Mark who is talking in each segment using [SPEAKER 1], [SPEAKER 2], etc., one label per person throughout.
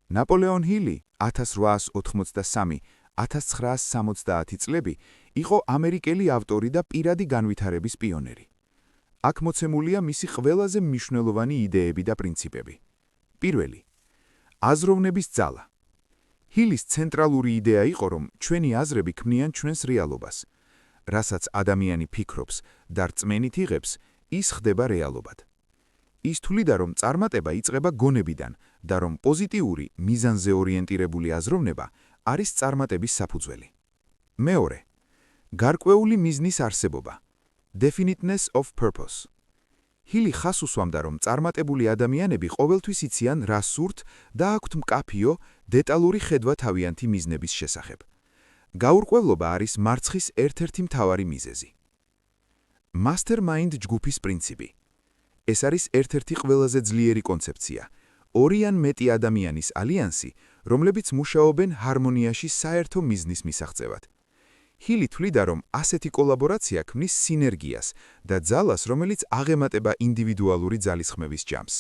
[SPEAKER 1] ნაპოლეონ ჰილი 1883-1970 წლები იყო ამერიკელი ავტორი და პირადი განვითარების პიონერი. აქ მოცემულია მისი ყველაზე მნიშვნელოვანი იდეები და პრინციპები. პირველი. აზროვნების ძალა. ჰილის ცენტრალური იდეა იყო, რომ ჩვენი აზრები ქმნიან ჩვენს რეალობას. რასაც ადამიანი ფიქრობს და რწმენით იღებს, ის ხდება რეალობად. ის თვლიდა, რომ წარმატება იწყება გონებიდან და რომ პოზიტიური, მიზანზე ორიენტირებული აზროვნება არის წარმატების საფუძველი. მეორე. გარკვეული მიზნის არსებობა. Definiteness of purpose. ჰილი ხას უსვამდა, რომ წარმატებული ადამიანები ყოველთვის იციან, რა სურთ და აქვთ მკაფიო, დეტალური ხედვა თავიანთი მიზნების შესახებ. გაურკვევლობა არის მარცხის ერთ-ერთი მთავარი მიზეზი. Mastermind ჯგუფის პრინციპი. ეს არის ერთ-ერთი ყველაზე ძლიერი კონცეფცია, ორი ან მეტი ადამიანის ალიანსი, რომლებიც მუშაობენ ჰარმონიაში საერთო მიზნის მისაღწევად. ჰილი თვლიდა, რომ ასეთი კოლაბორაცია ქმნის სინერგიას და ძალას, რომელიც აღემატება ინდივიდუალური ძალისხმევის ჯამს.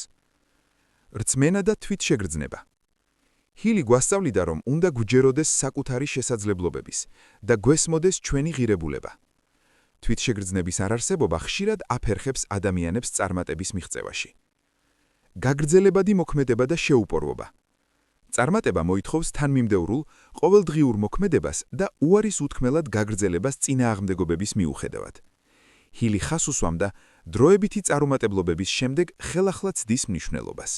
[SPEAKER 1] რწმენა და თვითშეგრძნება. ჰილი გვასწავლიდა, რომ უნდა გვჯეროდეს საკუთარი შესაძლებლობების და გვესმოდეს ჩვენი ღირებულება. თვითშეგრძნების არარსებობა ხშირად აფერხებს ადამიანებს წარმატების მიღწევაში. გაგრძელებადი მოქმედება და შეუპორობა. წარმატება მოითხოვს თანმიმდევრულ, ყოველდღიურ მოქმედებას და უარის უთქმელად გაგრძელებას წინააღმდეგობების მიუხედავად. ჰილი ხას უსვამდა დროებითი წარუმატებლობების შემდეგ ხელახლა ცდის მნიშვნელობას.